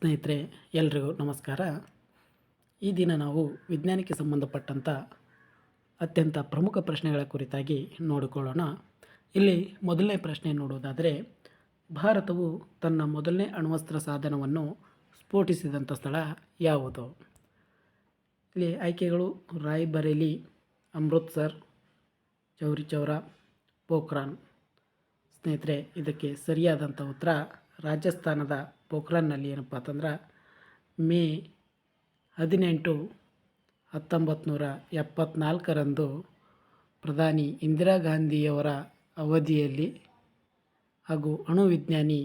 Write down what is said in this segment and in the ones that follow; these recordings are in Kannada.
ಸ್ನೇಹಿತರೆ, ಎಲ್ರಿಗೂ ನಮಸ್ಕಾರ. ಈ ದಿನ ನಾವು ವಿಜ್ಞಾನಕ್ಕೆ ಸಂಬಂಧಪಟ್ಟಂಥ ಅತ್ಯಂತ ಪ್ರಮುಖ ಪ್ರಶ್ನೆಗಳ ಕುರಿತಾಗಿ ನೋಡಿಕೊಳ್ಳೋಣ. ಇಲ್ಲಿ ಮೊದಲನೇ ಪ್ರಶ್ನೆ ನೋಡುವುದಾದರೆ, ಭಾರತವು ತನ್ನ ಮೊದಲನೇ ಅಣ್ವಸ್ತ್ರ ಸಾಧನವನ್ನು ಸ್ಫೋಟಿಸಿದಂಥ ಸ್ಥಳ ಯಾವುದು? ಇಲ್ಲಿ ಆಯ್ಕೆಗಳು ರಾಯ್ಬರೇಲಿ, ಅಮೃತ್ಸರ್, ಚೌರಿ ಚೌರಾ, ಪೋಖ್ರಾನ್. ಸ್ನೇಹಿತರೆ, ಇದಕ್ಕೆ ಸರಿಯಾದಂಥ ಉತ್ತರ ರಾಜಸ್ಥಾನದ ಪೋಖ್ರಾನ್ನಲ್ಲಿ ಏನಪ್ಪ ಅಂತಂದ್ರೆ ಮೇ 18, 1974ರಂದು ಪ್ರಧಾನಿ ಇಂದಿರಾ ಗಾಂಧಿಯವರ ಅವಧಿಯಲ್ಲಿ ಹಾಗೂ ಅಣುವಿಜ್ಞಾನಿ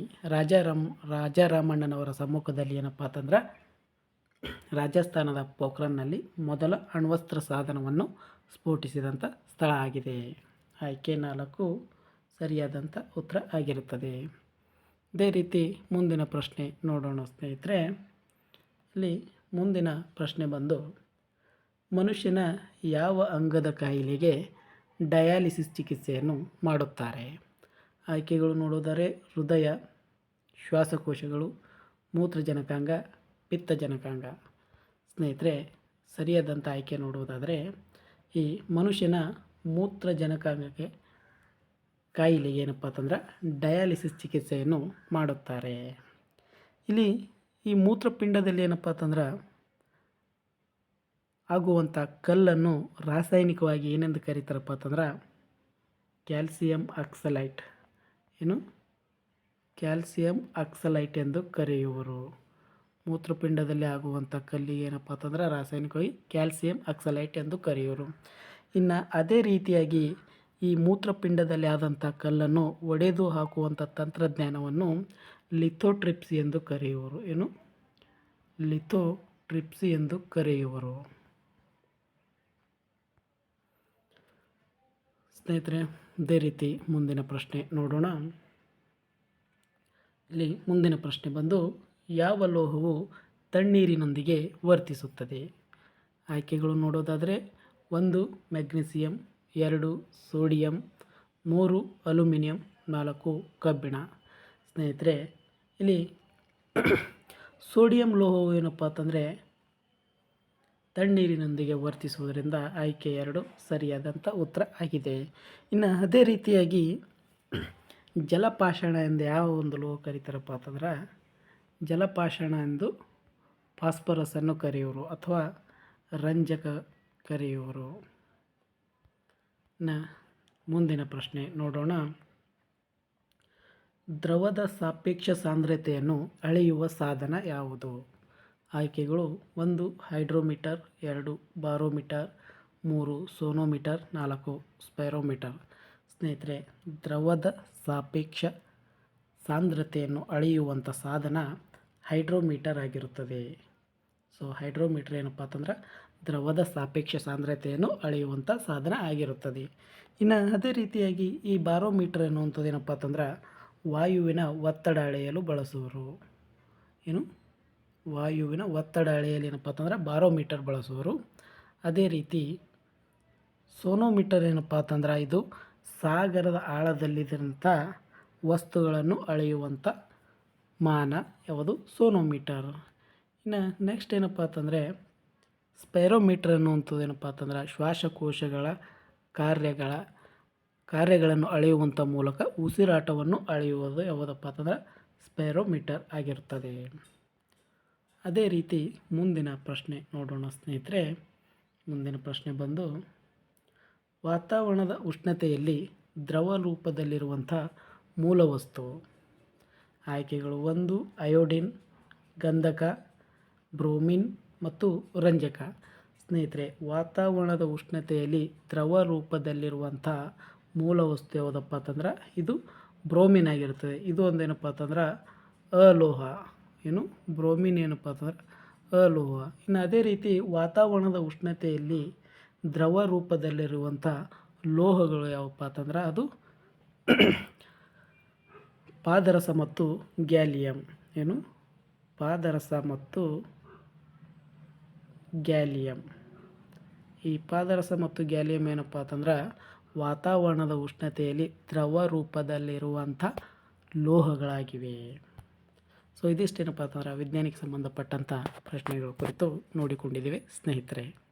ರಾಜಾರಾಮಣ್ಣನವರ ಸಮ್ಮುಖದಲ್ಲಿ ಏನಪ್ಪ ಅಂತಂದ್ರೆ ರಾಜಸ್ಥಾನದ ಪೋಖ್ರಾನ್ನಲ್ಲಿ ಮೊದಲ ಅಣ್ವಸ್ತ್ರ ಸಾಧನವನ್ನು ಸ್ಫೋಟಿಸಿದಂಥ ಸ್ಥಳ ಆಗಿದೆ. ಆಯ್ಕೆ 4 ಸರಿಯಾದಂಥ ಉತ್ತರ ಆಗಿರುತ್ತದೆ. ಇದೇ ರೀತಿ ಮುಂದಿನ ಪ್ರಶ್ನೆ ನೋಡೋಣ ಸ್ನೇಹಿತರೆ. ಇಲ್ಲಿ ಮುಂದಿನ ಪ್ರಶ್ನೆ ಬಂದು, ಮನುಷ್ಯನ ಯಾವ ಅಂಗದ ಕಾಯಿಲೆಗೆ ಡಯಾಲಿಸಿಸ್ ಚಿಕಿತ್ಸೆಯನ್ನು ಮಾಡುತ್ತಾರೆ? ಆಯ್ಕೆಗಳು ನೋಡೋದಾದರೆ ಹೃದಯ, ಶ್ವಾಸಕೋಶಗಳು, ಮೂತ್ರಜನಕಾಂಗ, ಪಿತ್ತಜನಕಾಂಗ. ಸ್ನೇಹಿತರೆ, ಸರಿಯಾದಂಥ ಆಯ್ಕೆ ನೋಡುವುದಾದರೆ ಈ ಮನುಷ್ಯನ ಮೂತ್ರಜನಕಾಂಗಕ್ಕೆ ಕಾಯಿಲೆಗೆ ಏನಪ್ಪ ಅಂತಂದ್ರೆ ಡಯಾಲಿಸಿಸ್ ಚಿಕಿತ್ಸೆಯನ್ನು ಮಾಡುತ್ತಾರೆ. ಇಲ್ಲಿ ಈ ಮೂತ್ರಪಿಂಡದಲ್ಲಿ ಏನಪ್ಪ ಅಂತಂದ್ರೆ ಆಗುವಂಥ ಕಲ್ಲನ್ನು ರಾಸಾಯನಿಕವಾಗಿ ಏನೆಂದು ಕರೀತಾರಪ್ಪ ಅಂತಂದ್ರೆ ಕ್ಯಾಲ್ಸಿಯಂ ಆಕ್ಸಲೈಟ್ ಕ್ಯಾಲ್ಸಿಯಂ ಆಕ್ಸಲೈಟ್ ಎಂದು ಕರೆಯುವರು. ಮೂತ್ರಪಿಂಡದಲ್ಲಿ ಆಗುವಂಥ ಕಲ್ಲಿಗೆ ಏನಪ್ಪ ಅಂತಂದ್ರೆ ರಾಸಾಯನಿಕವಾಗಿ ಕ್ಯಾಲ್ಸಿಯಂ ಆಕ್ಸಲೈಟ್ ಎಂದು ಕರೆಯುವರು. ಇನ್ನು ಅದೇ ರೀತಿಯಾಗಿ ಈ ಮೂತ್ರಪಿಂಡದಲ್ಲಿ ಆದಂಥ ಕಲ್ಲನ್ನು ಒಡೆದು ಹಾಕುವಂಥ ತಂತ್ರಜ್ಞಾನವನ್ನು ಲಿಥೋಟ್ರಿಪ್ಸಿ ಎಂದು ಕರೆಯುವರು. ಲಿಥೋಟ್ರಿಪ್ಸಿ ಎಂದು ಕರೆಯುವರು. ಸ್ನೇಹಿತರೆ, ಇದೇ ರೀತಿ ಮುಂದಿನ ಪ್ರಶ್ನೆ ನೋಡೋಣ. ಇಲ್ಲಿ ಮುಂದಿನ ಪ್ರಶ್ನೆ ಬಂದು, ಯಾವ ಲೋಹವು ತಣ್ಣೀರಿನೊಂದಿಗೆ ವರ್ತಿಸುತ್ತದೆ? ಆಯ್ಕೆಗಳು ನೋಡೋದಾದರೆ 1 ಮೆಗ್ನೀಸಿಯಂ, 2 ಸೋಡಿಯಂ, 3 ಅಲ್ಯೂಮಿನಿಯಂ, 4 ಕಬ್ಬಿಣ. ಸ್ನೇಹಿತರೆ, ಇಲ್ಲಿ ಸೋಡಿಯಂ ಲೋಹವು ಏನಪ್ಪ ಅಂತಂದರೆ ತಣ್ಣೀರಿನೊಂದಿಗೆ ವರ್ತಿಸುವುದರಿಂದ ಆಯ್ಕೆ 2 ಸರಿಯಾದಂಥ ಉತ್ತರ ಆಗಿದೆ. ಇನ್ನು ಅದೇ ರೀತಿಯಾಗಿ ಜಲಪಾಷಾಣ ಎಂದು ಯಾವ ಒಂದು ಲೋಹ ಕರೀತಾರಪ್ಪ ಅಂತಂದ್ರೆ ಜಲಪಾಷಾಣ ಎಂದು ಫಾಸ್ಫರಸನ್ನು ಕರೆಯುವರು ಅಥವಾ ರಂಜಕ ಕರೆಯುವರು. ಮುಂದಿನ ಪ್ರಶ್ನೆ ನೋಡೋಣ. ದ್ರವದ ಸಾಪೇಕ್ಷ ಸಾಂದ್ರತೆಯನ್ನು ಅಳೆಯುವ ಸಾಧನ ಯಾವುದು? ಆಯ್ಕೆಗಳು 1 ಹೈಡ್ರೋಮೀಟರ್, 2 ಬಾರೋಮೀಟರ್, 3 ಸೋನೋಮೀಟರ್, 4 ಸ್ಪೈರೋಮೀಟರ್. ಸ್ನೇಹಿತರೆ, ದ್ರವದ ಸಾಪೇಕ್ಷ ಸಾಂದ್ರತೆಯನ್ನು ಅಳೆಯುವಂಥ ಸಾಧನ ಹೈಡ್ರೋಮೀಟರ್ ಆಗಿರುತ್ತದೆ. ಸೊ ಹೈಡ್ರೋಮೀಟರ್ ಏನಪ್ಪ ಅಂತಂದ್ರೆ ದ್ರವದ ಸಾಪೇಕ್ಷ ಸಾಂದ್ರತೆಯನ್ನು ಅಳೆಯುವಂಥ ಸಾಧನ ಆಗಿರುತ್ತದೆ. ಇನ್ನು ಅದೇ ರೀತಿಯಾಗಿ ಈ ಬಾರೋಮೀಟರ್ ಎನ್ನುವಂಥದ್ದು ಏನಪ್ಪ ಅಂತಂದ್ರೆ ವಾಯುವಿನ ಒತ್ತಡ ಅಳೆಯಲು ಬಳಸುವರು. ವಾಯುವಿನ ಒತ್ತಡ ಅಳೆಯಲು ಏನಪ್ಪ ಅಂತಂದ್ರೆ ಬಾರೋಮೀಟರ್ ಬಳಸುವರು. ಅದೇ ರೀತಿ ಸೋನೋಮೀಟರ್ ಏನಪ್ಪ ಅಂತಂದ್ರೆ ಇದು ಸಾಗರದ ಆಳದಲ್ಲಿದ್ದಂಥ ವಸ್ತುಗಳನ್ನು ಅಳೆಯುವಂಥ ಮಾನ ಯಾವುದು? ಸೋನೋಮೀಟರ್. ಇನ್ನು ನೆಕ್ಸ್ಟ್ ಏನಪ್ಪ ಅಂತಂದರೆ ಸ್ಪೈರೋಮೀಟರ್ ಅನ್ನುವಂಥದ್ದು ಏನಪ್ಪ ಅಂತಂದ್ರೆ ಶ್ವಾಸಕೋಶಗಳ ಕಾರ್ಯಗಳನ್ನು ಅಳೆಯುವಂಥ ಮೂಲಕ ಉಸಿರಾಟವನ್ನು ಅಳೆಯುವುದು ಯಾವುದಪ್ಪ ಅಂತಂದ್ರೆ ಸ್ಪೈರೋಮೀಟರ್ ಆಗಿರುತ್ತದೆ. ಅದೇ ರೀತಿ ಮುಂದಿನ ಪ್ರಶ್ನೆ ನೋಡೋಣ ಸ್ನೇಹಿತರೆ. ಮುಂದಿನ ಪ್ರಶ್ನೆ ಬಂದು, ವಾತಾವರಣದ ಉಷ್ಣತೆಯಲ್ಲಿ ದ್ರವ ರೂಪದಲ್ಲಿರುವಂಥ ಮೂಲವಸ್ತು. ಆಯ್ಕೆಗಳು 1 ಅಯೋಡಿನ್, ಗಂಧಕ, ಬ್ರೋಮಿನ್ ಮತ್ತು ರಂಜಕ. ಸ್ನೇಹಿತರೆ, ವಾತಾವರಣದ ಉಷ್ಣತೆಯಲ್ಲಿ ದ್ರವ ರೂಪದಲ್ಲಿರುವಂಥ ಮೂಲವಸ್ತು ಯಾವುದಪ್ಪ ಅಂತಂದ್ರೆ ಇದು ಬ್ರೋಮಿನ್ ಆಗಿರ್ತದೆ. ಇದು ಒಂದೇನಪ್ಪ ಅಂತಂದ್ರೆ ಅಲೋಹ. ಬ್ರೋಮಿನ್ ಏನಪ್ಪ ಅಂತಂದ್ರೆ ಅಲೋಹ. ಇನ್ನು ಅದೇ ರೀತಿ ವಾತಾವರಣದ ಉಷ್ಣತೆಯಲ್ಲಿ ದ್ರವ ರೂಪದಲ್ಲಿರುವಂಥ ಲೋಹಗಳು ಯಾವಪ್ಪ ಅಂತಂದ್ರೆ ಅದು ಪಾದರಸ ಮತ್ತು ಗ್ಯಾಲಿಯಂ. ಪಾದರಸ ಮತ್ತು ಗ್ಯಾಲಿಯಂ. ಈ ಪಾದರಸ ಮತ್ತು ಗ್ಯಾಲಿಯಂ ಏನಪ್ಪ ಅಂತಂದ್ರೆ ವಾತಾವರಣದ ಉಷ್ಣತೆಯಲ್ಲಿ ದ್ರವ ರೂಪದಲ್ಲಿರುವಂಥ ಲೋಹಗಳಾಗಿವೆ. ಸೊ ಇದಿಷ್ಟೇನಪ್ಪ ಅಂತಂದ್ರೆ ವಿಜ್ಞಾನಕ್ಕೆ ಸಂಬಂಧಪಟ್ಟಂಥ ಪ್ರಶ್ನೆಗಳ ಕುರಿತು ನೋಡಿಕೊಂಡಿದ್ದೀವಿ ಸ್ನೇಹಿತರೆ.